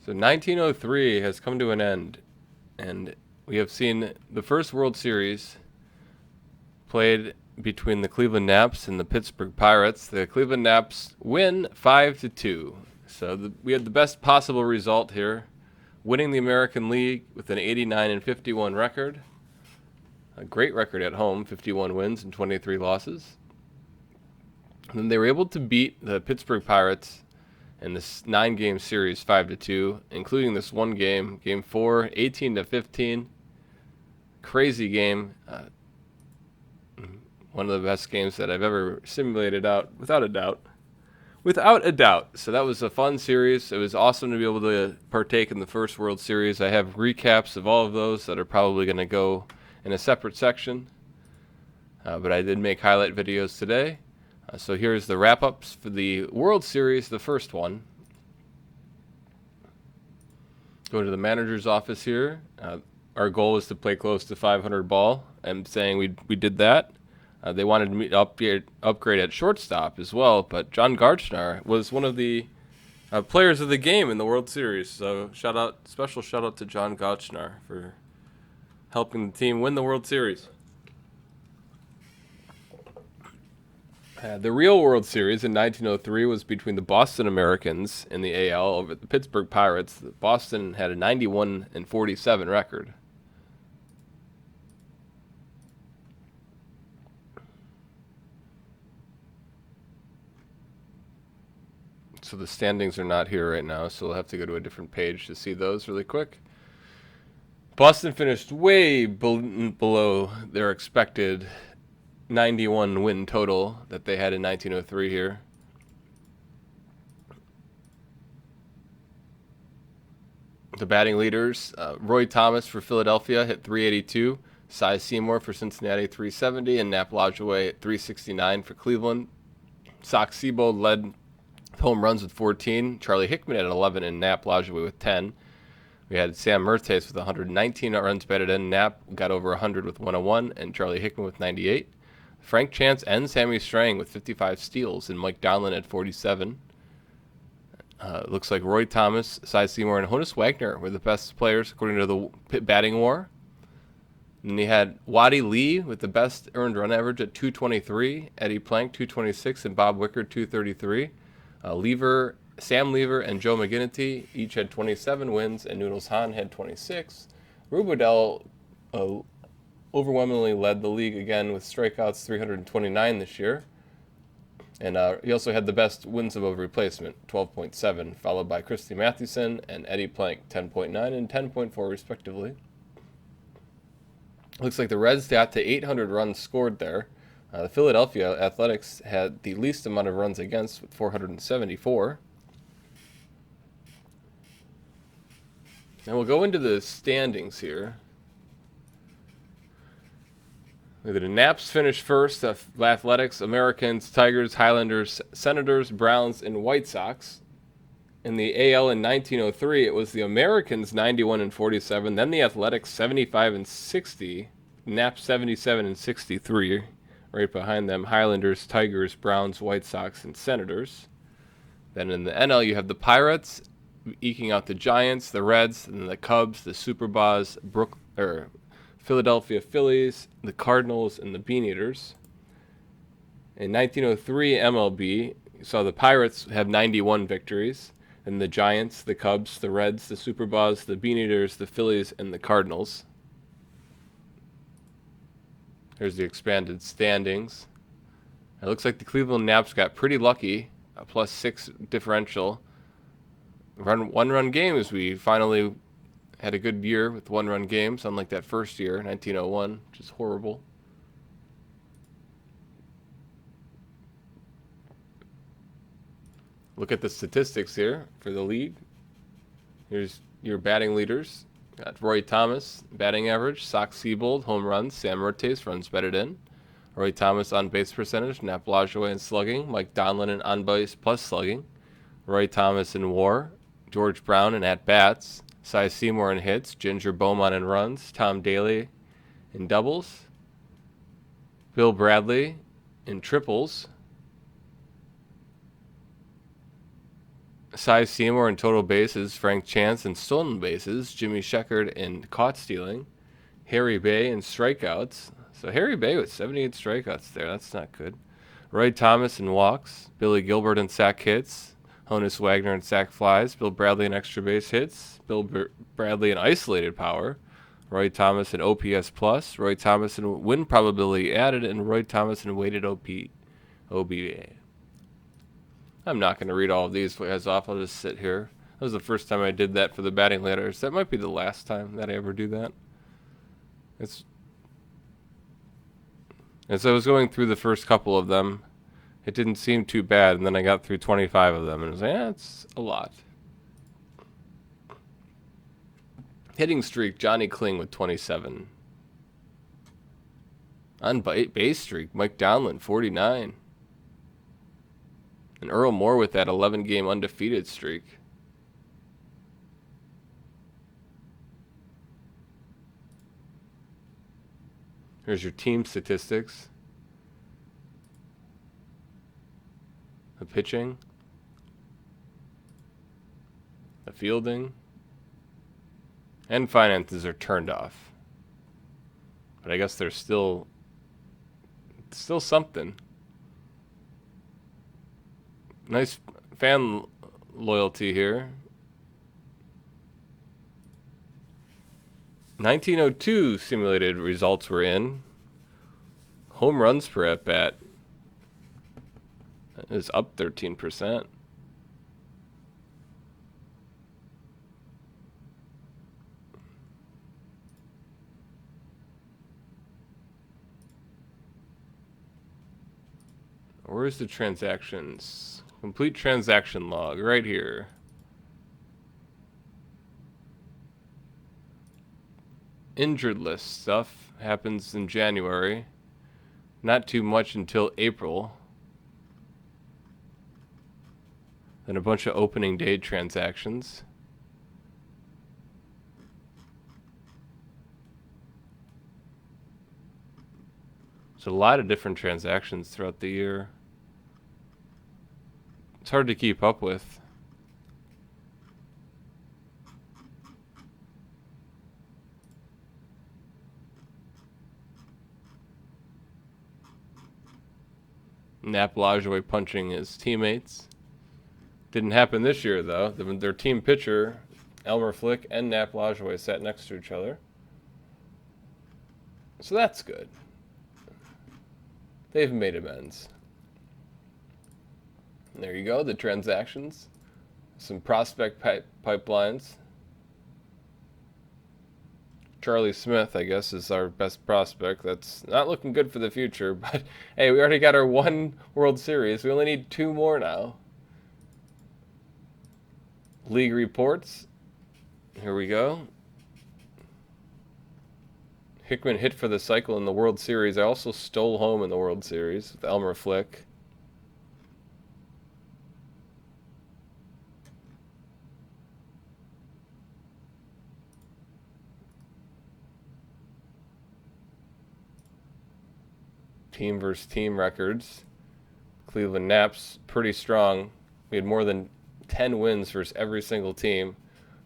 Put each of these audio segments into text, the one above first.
So 1903 has come to an end, and we have seen the first World Series played between the Cleveland Naps and the Pittsburgh Pirates. The Cleveland Naps win 5-2. So we had the best possible result here, winning the American League with an 89-51 record. A great record at home, 51 wins and 23 losses. And then they were able to beat the Pittsburgh Pirates in this 9-game series 5-2, including this one game, Game 4, 18-15. Crazy game. One of the best games that I've ever simulated out, without a doubt. Without a doubt. So that was a fun series. It was awesome to be able to partake in the first World Series. I have recaps of all of those that are probably going to go in a separate section. But I did make highlight videos today. So here's the wrap-ups for the World Series, the first one. Go to the manager's office here. Our goal is to play close to 500 ball. I'm saying we did that. They wanted me to upgrade at shortstop as well, but John Garchnar was one of the players of the game in the World Series. So special shout out to John Garchnar for helping the team win the World Series. The real World Series in 1903 was between the Boston Americans in the AL over the Pittsburgh Pirates. Boston had a 91-47 record. So the standings are not here right now, so we'll have to go to a different page to see those really quick. Boston finished way below their expected 91 win total that they had in 1903 here. The batting leaders, Roy Thomas for Philadelphia hit 382, Cy Seymour for Cincinnati 370, and Nap Lajoie at 369 for Cleveland. Sox Seabold led home runs with 14, Charlie Hickman at 11, and Nap Lajoie with 10. We had Sam Mertes with 119 runs batted in. Nap got over 100 with 101, and Charlie Hickman with 98. Frank Chance and Sammy Strang with 55 steals, and Mike Donlin at 47. Looks like Roy Thomas, Cy Seymour, and Honus Wagner were the best players according to the batting war. And you had Waddy Lee with the best earned run average at 223, Eddie Plank 226, and Bob Wicker 233. Sam Lever and Joe McGinnity each had 27 wins, and Noodles Hahn had 26. Rube Waddell overwhelmingly led the league again with strikeouts 329 this year. And he also had the best wins above replacement, 12.7, followed by Christy Mathewson and Eddie Plank, 10.9 and 10.4 respectively. Looks like the Reds got to 800 runs scored there. The Philadelphia Athletics had the least amount of runs against with 474. And we'll go into the standings here. The Naps finished first. Athletics, Americans, Tigers, Highlanders, Senators, Browns, and White Sox. In the AL in 1903, it was the Americans 91-47, then the Athletics 75-60, Naps 77-63. Right behind them, Highlanders, Tigers, Browns, White Sox, and Senators. Then in the NL, you have the Pirates eking out the Giants, the Reds, and the Cubs, the Superbas, Philadelphia Phillies, the Cardinals, and the Beaneaters. In 1903 MLB, you saw the Pirates have 91 victories, and the Giants, the Cubs, the Reds, the Superbas, the Beaneaters, the Phillies, and the Cardinals. Here's the expanded standings. It looks like the Cleveland Naps got pretty lucky, a +6 differential. One-run games, we finally had a good year with one-run games, unlike that first year, 1901, which is horrible. Look at the statistics here for the league. Here's your batting leaders. Got Roy Thomas, batting average, Sox Seabold, home runs, Sam Mertes, runs batted in. Roy Thomas on base percentage, Nap Lajoie in slugging, Mike Donlin in on base plus slugging. Roy Thomas in WAR, George Brown in at bats, Cy Seymour in hits, Ginger Beaumont in runs, Tom Daly in doubles, Bill Bradley in triples, Cy Seymour in total bases, Frank Chance in stolen bases, Jimmy Sheckard in caught stealing, Harry Bay in strikeouts. So Harry Bay with 78 strikeouts there. That's not good. Roy Thomas in walks, Billy Gilbert in sack hits, Honus Wagner in sack flies, Bill Bradley in extra base hits, Bradley in isolated power, Roy Thomas in OPS plus, Roy Thomas in win probability added, and Roy Thomas in weighted OBA. I'm not going to read all of these as off. I'll just sit here. That was the first time I did that for the batting letters. That might be the last time that I ever do that. It's As I was going through the first couple of them, it didn't seem too bad, and then I got through 25 of them, and I was like, yeah, it's a lot. Hitting streak, Johnny Kling with 27. On base streak, Mike Downland, 49. And Earl Moore with that 11-game undefeated streak. Here's your team statistics. The pitching. The fielding. And finances are turned off. But I guess there's still something. Nice fan loyalty here. 1902 simulated results were in. Home runs per at bat is up 13%. Where's the transactions? Complete transaction log right here. Injured list stuff happens in January. Not too much until April. Then a bunch of opening day transactions. So a lot of different transactions throughout the year. It's hard to keep up with. Nap Lajoie punching his teammates. Didn't happen this year, though. Their team pitcher, Elmer Flick, and Nap Lajoie sat next to each other. So that's good. They've made amends. And there you go, the transactions. Some prospect pipelines. Charlie Smith, I guess, is our best prospect. That's not looking good for the future, but hey, we already got our one World Series. We only need 2 more now. League reports. Here we go. Hickman hit for the cycle in the World Series. I also stole home in the World Series with Elmer Flick. Team versus team records. Cleveland Naps pretty strong. We had more than 10 wins versus every single team,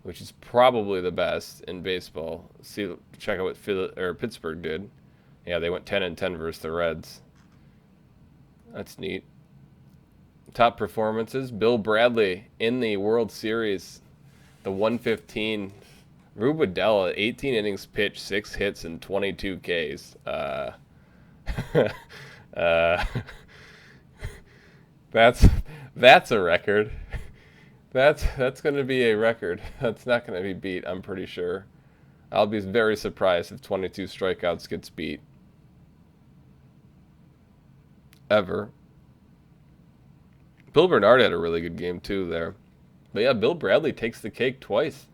which is probably the best in baseball. Check out what Pittsburgh did. Yeah, they went 10-10 versus the Reds. That's neat. Top performances: Bill Bradley in the World Series, the 115. Rube Waddell, 18 innings pitched, 6 hits, and 22 Ks. That's a record. That's going to be a record. That's not going to be beat, I'm pretty sure. I'll be very surprised if 22 strikeouts gets beat. Ever. Bill Bernard had a really good game too there. But yeah, Bill Bradley takes the cake twice.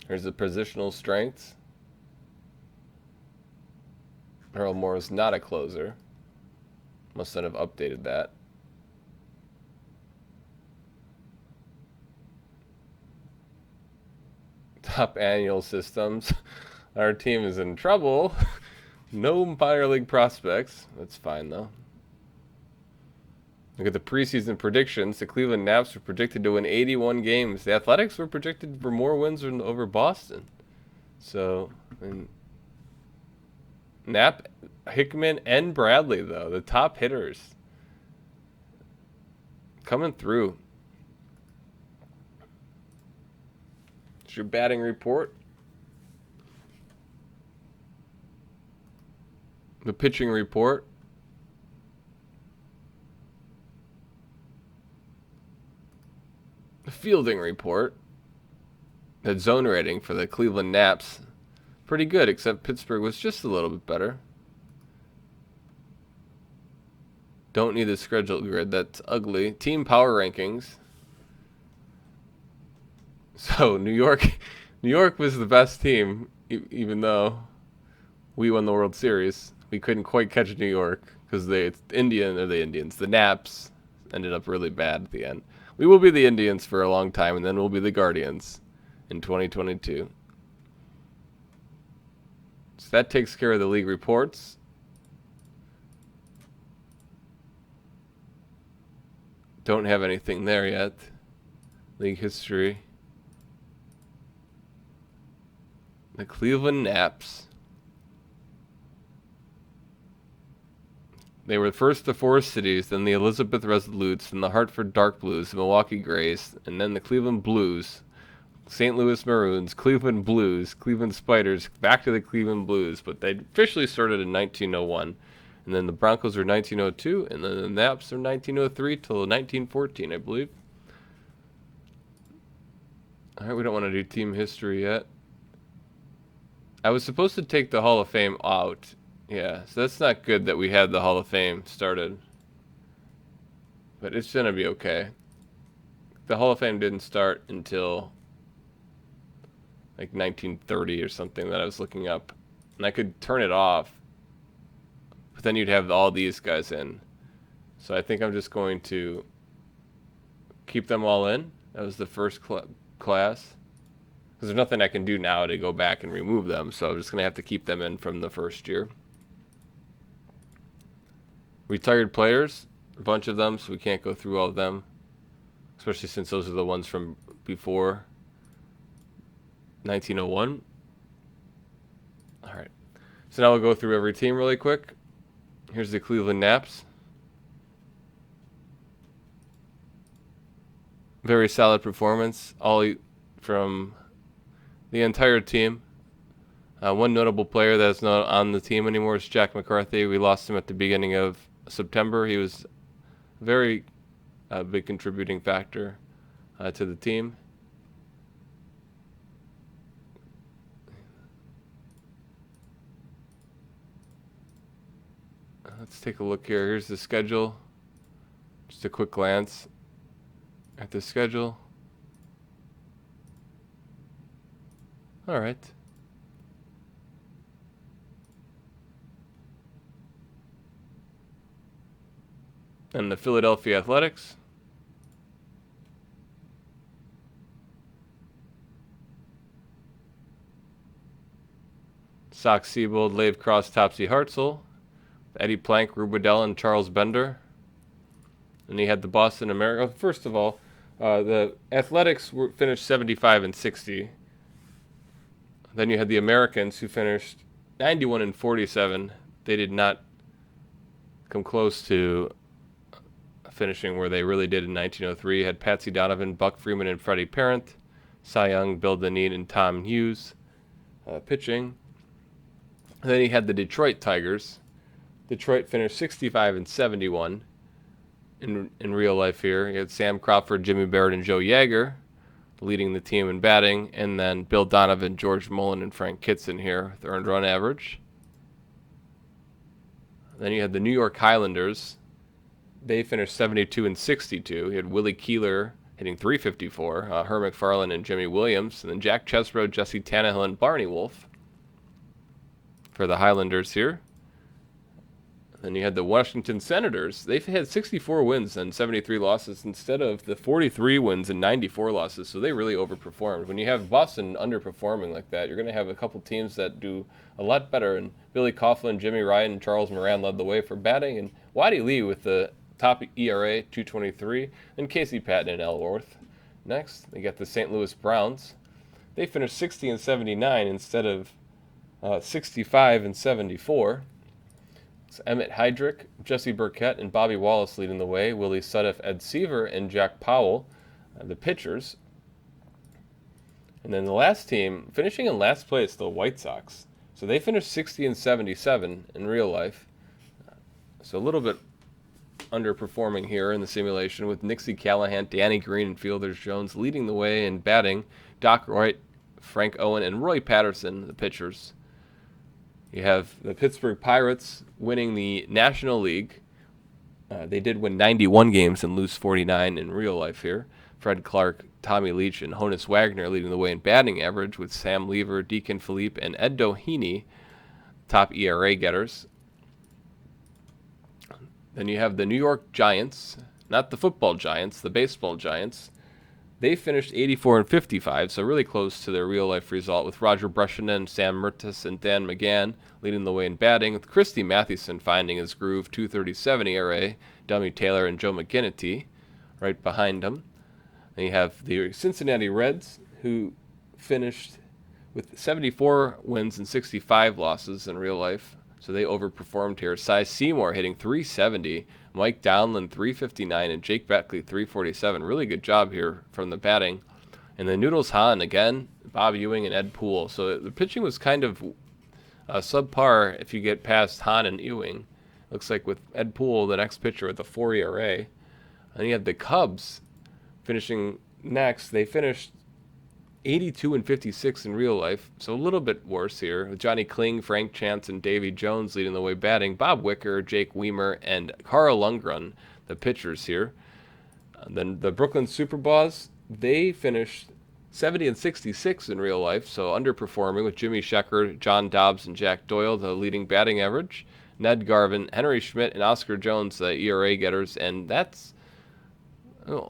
Here's the positional strengths. Earl Moore is not a closer. Must not have updated that. Top annual systems. Our team is in trouble. No minor league prospects. That's fine, though. Look at the preseason predictions. The Cleveland Naps were predicted to win 81 games. The Athletics were predicted for more wins over Boston. So, I mean, Knapp, Hickman, and Bradley, though, the top hitters coming through. It's your batting report. The pitching report. The fielding report. The zone rating for the Cleveland Naps. Pretty good, except Pittsburgh was just a little bit better. Don't need the schedule grid. That's ugly. Team power rankings. So New York was the best team, even though we won the World Series. We couldn't quite catch New York because the Naps ended up really bad at the end. We will be the Indians for a long time, and then we'll be the Guardians in 2022. So that takes care of the league reports. Don't have anything there yet. League history. The Cleveland Naps. They were first the Forest Cities, then the Elizabeth Resolutes, then the Hartford Dark Blues, the Milwaukee Grays, and then the Cleveland Blues, St. Louis Maroons, Cleveland Blues, Cleveland Spiders, back to the Cleveland Blues, but they officially started in 1901. And then the Broncos were 1902, and then the Naps are 1903 till 1914, I believe. All right, we don't want to do team history yet. I was supposed to take the Hall of Fame out. Yeah, so that's not good that we had the Hall of Fame started. But it's going to be okay. The Hall of Fame didn't start until like 1930 or something that I was looking up. And I could turn it off. But then you'd have all these guys in. So I think I'm just going to keep them all in. That was the first class. Because there's nothing I can do now to go back and remove them. So I'm just going to have to keep them in from the first year. Retired players, a bunch of them, so we can't go through all of them. Especially since those are the ones from before 1901. All right. So now we'll go through every team really quick. Here's the Cleveland Naps. Very solid performance, all from the entire team. One notable player that's not on the team anymore is Jack McCarthy. We lost him at the beginning of September. He was a very big contributing factor to the team. Let's take a look here. Here's the schedule. Just a quick glance at the schedule. All right. And the Philadelphia Athletics. Sox Siebold, Lave Cross, Topsy Hartzell, Eddie Plank, Rubadell, and Charles Bender. And he had the Boston America. First of all, the Athletics finished 75 and 60. Then you had the Americans who finished 91 and 47. They did not come close to finishing where they really did in 1903. Had Patsy Donovan, Buck Freeman, and Freddie Parent. Cy Young, Bill Dineen, and Tom Hughes pitching. And then he had the Detroit Tigers. Detroit finished 65 and 71 in real life here. He had Sam Crawford, Jimmy Barrett, and Joe Yeager leading the team in batting. And then Bill Donovan, George Mullen, and Frank Kitson here with earned run average. Then you had the New York Highlanders. They finished 72 and 62. He had Willie Keeler hitting .354, Herm McFarland and Jimmy Williams, and then Jack Chesbro, Jesse Tannehill, and Barney Wolf for the Highlanders here. Then you had the Washington Senators. They've had 64 wins and 73 losses instead of the 43 wins and 94 losses. So they really overperformed. When you have Boston underperforming like that, you're going to have a couple teams that do a lot better. And Billy Coughlin, Jimmy Ryan, and Charles Moran led the way for batting. And Waddy Lee with the top ERA, 223. And Casey Patton and Elworth. Next, they got the St. Louis Browns. They finished 60 and 79 instead of 65 and 74. It's Emmett Heydrich, Jesse Burkett, and Bobby Wallace leading the way. Willie Sudduff, Ed Seaver, and Jack Powell, the pitchers. And then the last team, finishing in last place, the White Sox. So they finished 60 and 77 in real life. So a little bit underperforming here in the simulation with Nixie Callahan, Danny Green, and Fielders Jones leading the way in batting. Doc Roy, Frank Owen, and Roy Patterson, the pitchers. You have the Pittsburgh Pirates winning the National League. They did win 91 games and lose 49 in real life here. Fred Clark, Tommy Leach, and Honus Wagner leading the way in batting average with Sam Lever, Deacon Philippe, and Ed Doheny, top ERA getters. Then you have the New York Giants, not the football Giants, the baseball Giants. They finished 84 and 55, so really close to their real-life result, with Roger Brushinen, Sam Mertes, and Dan McGann leading the way in batting, with Christy Mathewson finding his groove, 237 ERA, Dummy Taylor and Joe McGinnity right behind him. Then you have the Cincinnati Reds, who finished with 74 wins and 65 losses in real life, so they overperformed here. Cy Seymour hitting 370, Mike Downland 359, and Jake Beckley 347. Really good job here from the batting. And then Noodles Hahn again, Bob Ewing, and Ed Poole. So the pitching was kind of subpar if you get past Hahn and Ewing. Looks like with Ed Poole, the next pitcher with a 4 ERA. And you have the Cubs finishing next. They finished 82 and 56 in real life, so a little bit worse here. With Johnny Kling, Frank Chance, and Davy Jones leading the way batting. Bob Wicker, Jake Weimer, and Carl Lundgren, the pitchers here. Then the Brooklyn Superboss, they finished 70 and 66 in real life, so underperforming with Jimmy Sheckard, John Dobbs, and Jack Doyle, the leading batting average. Ned Garvin, Henry Schmidt, and Oscar Jones, the ERA getters, and that's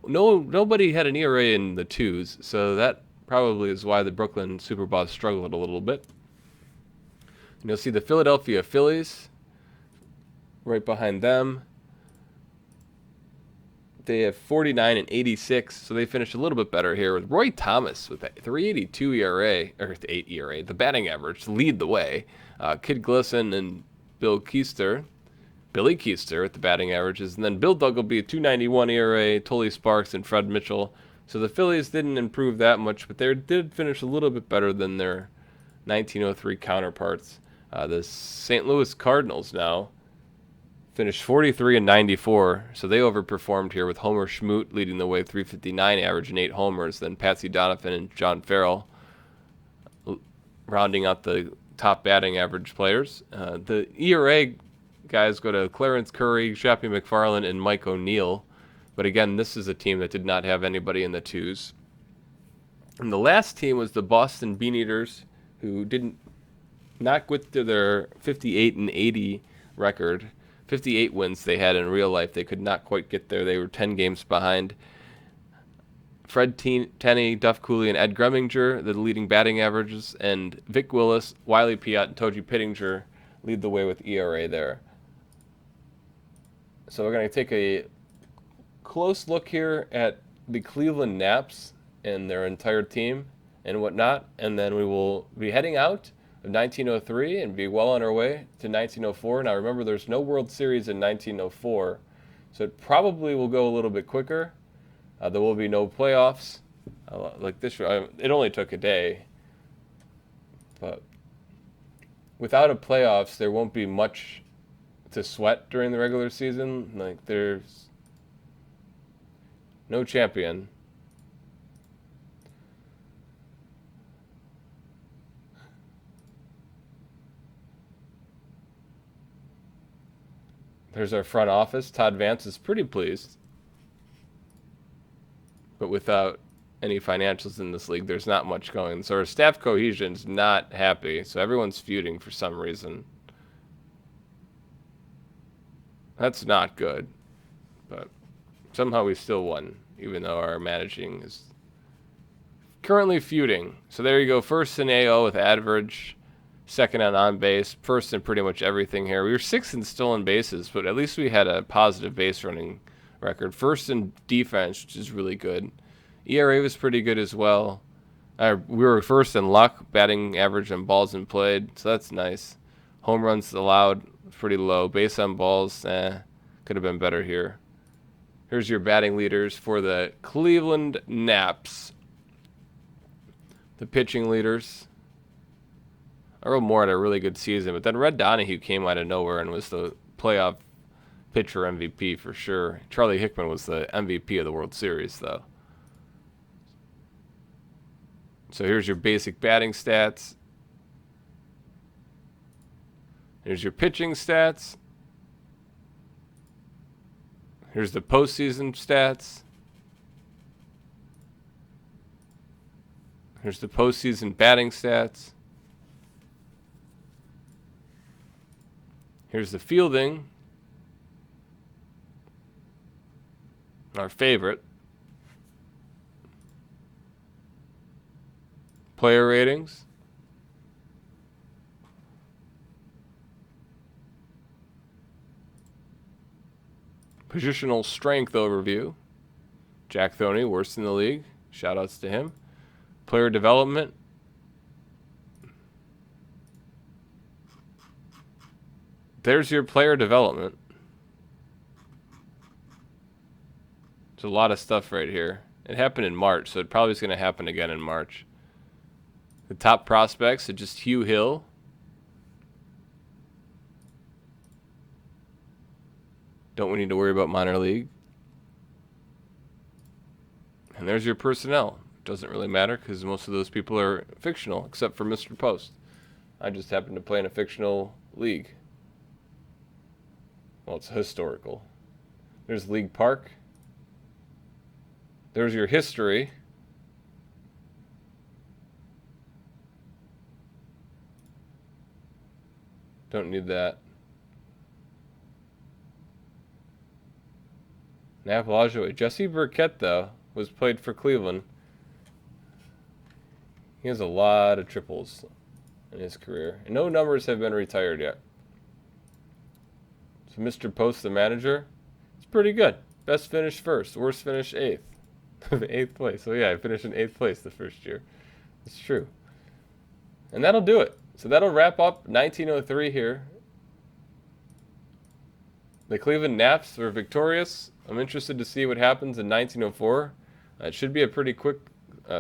nobody had an ERA in the twos, so that probably is why the Brooklyn Superboss struggled a little bit. And you'll see the Philadelphia Phillies right behind them. They have 49 and 86, so they finished a little bit better here with Roy Thomas with a 382 ERA, or 8 ERA, the batting average, to lead the way. Kid Glisson and Billy Keister at the batting averages, and then Bill Duggleby, 291 ERA, Tully Sparks, and Fred Mitchell. So the Phillies didn't improve that much, but they did finish a little bit better than their 1903 counterparts. The St. Louis Cardinals now finished 43 and 94, so they overperformed here with Homer Schmoot leading the way, 359 average and 8 homers. Then Patsy Donovan and John Farrell rounding out the top batting average players. The ERA guys go to Clarence Curry, Shappy McFarland, and Mike O'Neill. But again, this is a team that did not have anybody in the twos. And the last team was the Boston Beaneaters, who did not get to their 58 and 80 record. 58 wins they had in real life. They could not quite get there. They were 10 games behind. Fred Tenney, Duff Cooley, and Ed Greminger, the leading batting averages, and Vic Willis, Wiley Piott, and Toji Pittinger lead the way with ERA there. So we're going to take a close look here at the Cleveland Naps and their entire team and whatnot, and then we will be heading out of 1903 and be well on our way to 1904. Now remember, there's no World Series in 1904, so it probably will go a little bit quicker. There will be no playoffs like this year. It only took a day, but without a playoffs, there won't be much to sweat during the regular season. Like, there's no champion. There's our front office. Todd Vance is pretty pleased. But without any financials in this league, there's not much going. So our staff cohesion's not happy. So everyone's feuding for some reason. That's not good. But somehow we still won, even though our managing is currently feuding. So there you go. First in AO with average. Second on base. First in pretty much everything here. We were sixth in stolen bases, but at least we had a positive base running record. First in defense, which is really good. ERA was pretty good as well. We were first in luck, batting average on balls in played, so that's nice. Home runs allowed, pretty low. Base on balls, could have been better here. Here's your batting leaders for the Cleveland Naps. The pitching leaders. Earl Moore had a really good season, but then Red Donahue came out of nowhere and was the playoff pitcher MVP for sure. Charlie Hickman was the MVP of the World Series, though. So here's your basic batting stats. Here's your pitching stats. Here's the postseason stats. Here's the postseason batting stats. Here's the fielding. Our favorite. Player ratings. Positional strength overview. Jack Thoney, worst in the league. Shoutouts to him. Player development. There's your player development. There's a lot of stuff right here. It happened in March, so it probably is going to happen again in March. The top prospects are just Hugh Hill. Don't we need to worry about minor league? And there's your personnel. Doesn't really matter because most of those people are fictional, except for Mr. Post. I just happen to play in a fictional league. Well, it's historical. There's League Park. There's your history. Don't need that. Nap Lajoie. Jesse Burkett, though, was played for Cleveland. He has a lot of triples in his career. And no numbers have been retired yet. So Mr. Post, the manager, it's pretty good. Best finish first. Worst finish eighth. 8th place. So yeah, I finished in 8th place the first year. It's true. And that'll do it. So that'll wrap up 1903 here. The Cleveland Naps were victorious. I'm interested to see what happens in 1904. It should be a pretty quick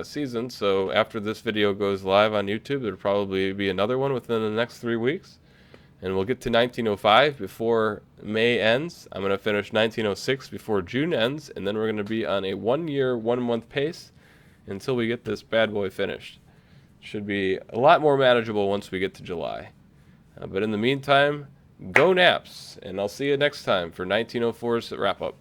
season, so after this video goes live on YouTube, there'll probably be another one within the next 3 weeks. And we'll get to 1905 before May ends. I'm going to finish 1906 before June ends, and then we're going to be on a 1-year, 1-month pace until we get this bad boy finished. Should be a lot more manageable once we get to July. But in the meantime, go Naps, and I'll see you next time for 1904's wrap-up.